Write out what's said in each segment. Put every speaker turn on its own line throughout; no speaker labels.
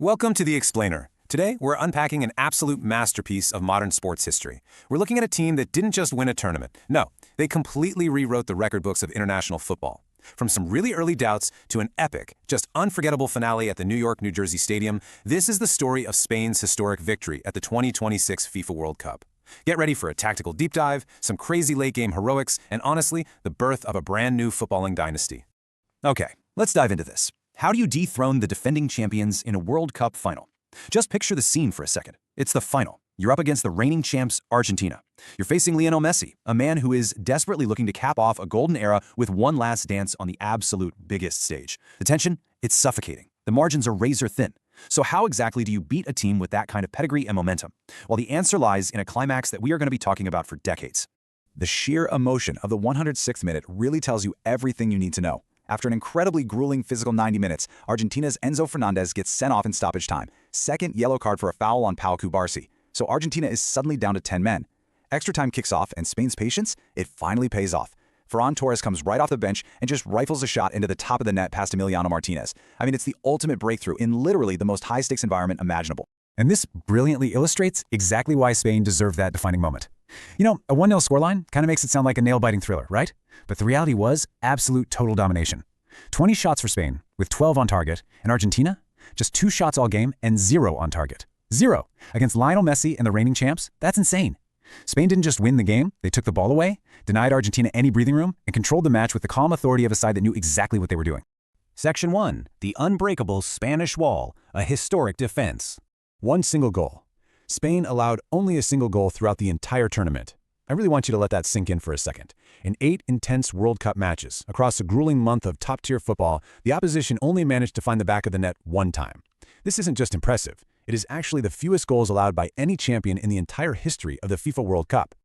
Welcome to The Explainer. Today, we're unpacking an absolute masterpiece of modern sports history. We're looking at a team that didn't just win a tournament. No, they completely rewrote the record books of international football. From some really early doubts to an epic, just unforgettable finale at the New York-New Jersey Stadium, this is the story of Spain's historic victory at the 2026 FIFA World Cup. Get ready for a tactical deep dive, some crazy late-game heroics, and honestly, the birth of a brand new footballing dynasty.
Okay, let's dive into this. How do you dethrone the defending champions in a World Cup final? Just picture the scene for a second. It's the final. You're up against the reigning champs, Argentina. You're facing Lionel Messi, a man who is desperately looking to cap off a golden era with one last dance on the absolute biggest stage. The tension? It's suffocating. The margins are razor thin. So how exactly do you beat a team with that kind of pedigree and momentum? Well, the answer lies in a climax that we are going to be talking about for decades. The sheer emotion of the 106th minute really tells you everything you need to know. After an incredibly grueling physical 90 minutes, Argentina's Enzo Fernandez gets sent off in stoppage time. Second yellow card for a foul on Pau Cubarsí. So Argentina is suddenly down to 10 men. Extra time kicks off, and Spain's patience, it finally pays off. Ferran Torres comes right off the bench and just rifles a shot into the top of the net past Emiliano Martinez. I mean, it's the ultimate breakthrough in literally the most high-stakes environment imaginable.
And this brilliantly illustrates exactly why Spain deserved that defining moment. You know, a 1-0 scoreline kind of makes it sound like a nail-biting thriller, right? But the reality was absolute total domination. 20 shots for Spain, with 12 on target, and Argentina? Just 2 shots all game and 0 on target. 0! Against Lionel Messi and the reigning champs? That's insane. Spain didn't just win the game, they took the ball away, denied Argentina any breathing room, and controlled the match with the calm authority of a side that knew exactly what they were doing.
Section 1. The Unbreakable Spanish Wall, a Historic Defense.
One single goal. Spain allowed only a single goal throughout the entire tournament. I really want you to let that sink in for a second. In 8 intense World Cup matches, across a grueling month of top-tier football, the opposition only managed to find the back of the net one time. This isn't just impressive. It is actually the fewest goals allowed by any champion in the entire history of the FIFA World Cup.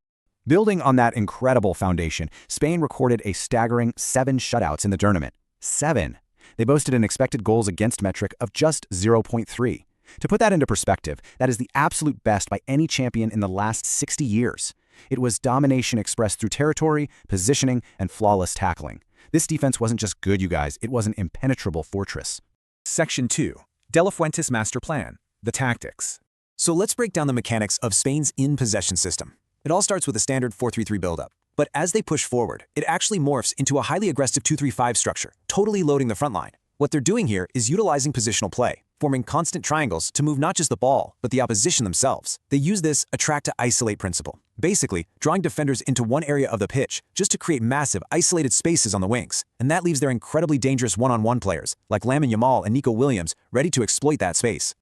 Building on that incredible foundation, Spain recorded a staggering 7 shutouts in the tournament. 7! They boasted an expected goals against metric of just 0.3. To put that into perspective, that is the absolute best by any champion in the last 60 years. It was domination expressed through territory, positioning, and flawless tackling. This defense wasn't just good, you guys, it was an impenetrable fortress.
Section 2. De La Fuente's Master Plan, the Tactics.
So let's break down the mechanics of Spain's in-possession system. It all starts with a standard 4-3-3 build-up. But as they push forward, it actually morphs into a highly aggressive 2-3-5 structure, totally loading the front line. What they're doing here is utilizing positional play, forming constant triangles to move not just the ball, but the opposition themselves. They use this attract-to-isolate principle, basically drawing defenders into one area of the pitch just to create massive, isolated spaces on the wings. And that leaves their incredibly dangerous one-on-one players, like Lamine Yamal and Nico Williams, ready to exploit that space.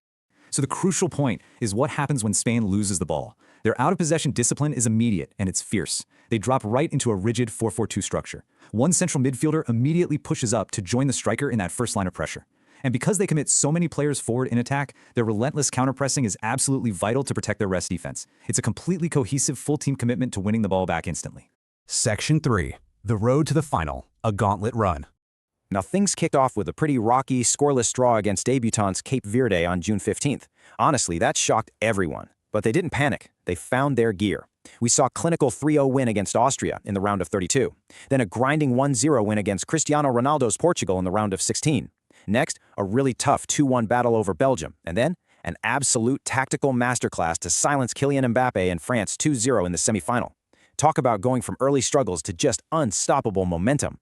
So the crucial point is what happens when Spain loses the ball. Their out-of-possession discipline is immediate, and it's fierce. They drop right into a rigid 4-4-2 structure. One central midfielder immediately pushes up to join the striker in that first line of pressure. And because they commit so many players forward in attack, their relentless counterpressing is absolutely vital to protect their rest defense. It's a completely cohesive full-team commitment to winning the ball back instantly.
Section 3. The Road to the Final, a Gauntlet Run.
Now, things kicked off with a pretty rocky, scoreless draw against debutants Cape Verde on June 15th. Honestly, that shocked everyone. But they didn't panic. They found their gear. We saw a clinical 3-0 win against Austria in the round of 32. Then a grinding 1-0 win against Cristiano Ronaldo's Portugal in the round of 16. Next, a really tough 2-1 battle over Belgium. And then, an absolute tactical masterclass to silence Kylian Mbappe and France 2-0 in the semifinal. Talk about going from early struggles to just unstoppable momentum.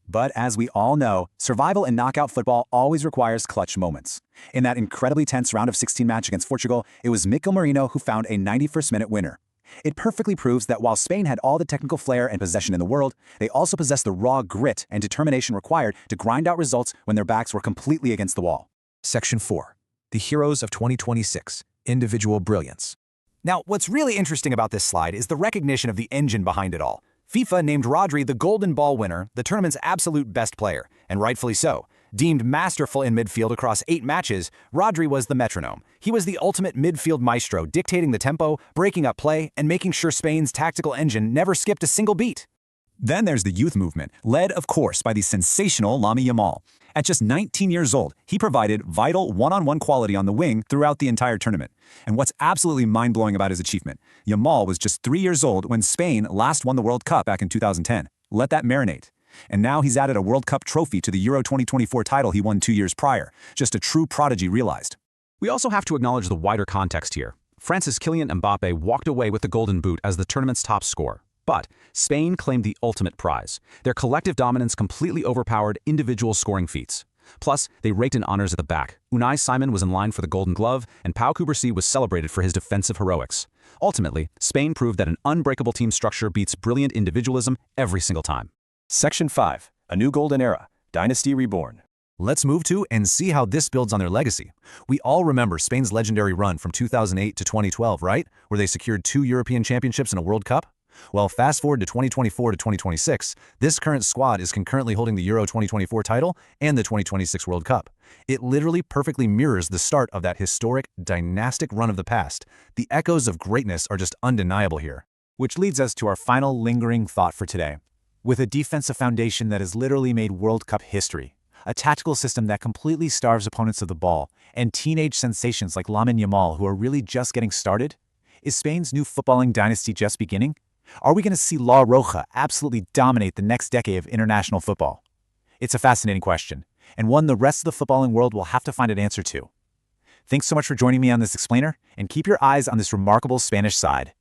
But as we all know, survival in knockout football always requires clutch moments. In that incredibly tense round of 16 match against Portugal, it was Mikel Merino who found a 91st-minute winner. It perfectly proves that while Spain had all the technical flair and possession in the world, they also possessed the raw grit and determination required to grind out results when their backs were completely against the wall.
Section 4. The Heroes of 2026, Individual Brilliance.
Now, what's really interesting about this slide is the recognition of the engine behind it all. FIFA named Rodri the Golden Ball winner, the tournament's absolute best player, and rightfully so. Deemed masterful in midfield across 8 matches, Rodri was the metronome. He was the ultimate midfield maestro, dictating the tempo, breaking up play, and making sure Spain's tactical engine never skipped a single beat.
Then there's the youth movement, led, of course, by the sensational Lamine Yamal. At just 19 years old, he provided vital one-on-one quality on the wing throughout the entire tournament. And what's absolutely mind-blowing about his achievement, Yamal was just 3 years old when Spain last won the World Cup back in 2010. Let that marinate. And now he's added a World Cup trophy to the Euro 2024 title he won 2 years prior. Just a true prodigy realized. We also have to acknowledge the wider context here. France's Kylian Mbappe walked away with the Golden Boot as the tournament's top scorer. But Spain claimed the ultimate prize. Their collective dominance completely overpowered individual scoring feats. Plus, they raked in honors at the back. Unai Simon was in line for the Golden Glove, and Pau Cubarsí was celebrated for his defensive heroics. Ultimately, Spain proved that an unbreakable team structure beats brilliant individualism every single time.
Section 5. A new golden era. Dynasty reborn.
Let's move to and see how this builds on their legacy. We all remember Spain's legendary run from 2008 to 2012, right? Where they secured 2 European championships and a World Cup? Well, fast forward to 2024 to 2026, this current squad is concurrently holding the Euro 2024 title and the 2026 World Cup. It literally perfectly mirrors the start of that historic, dynastic run of the past. The echoes of greatness are just undeniable here.
Which leads us to our final lingering thought for today. With a defensive foundation that has literally made World Cup history, a tactical system that completely starves opponents of the ball, and teenage sensations like Lamine Yamal who are really just getting started, is Spain's new footballing dynasty just beginning? Are we going to see La Roja absolutely dominate the next decade of international football? It's a fascinating question, and one the rest of the footballing world will have to find an answer to. Thanks so much for joining me on this explainer, and keep your eyes on this remarkable Spanish side.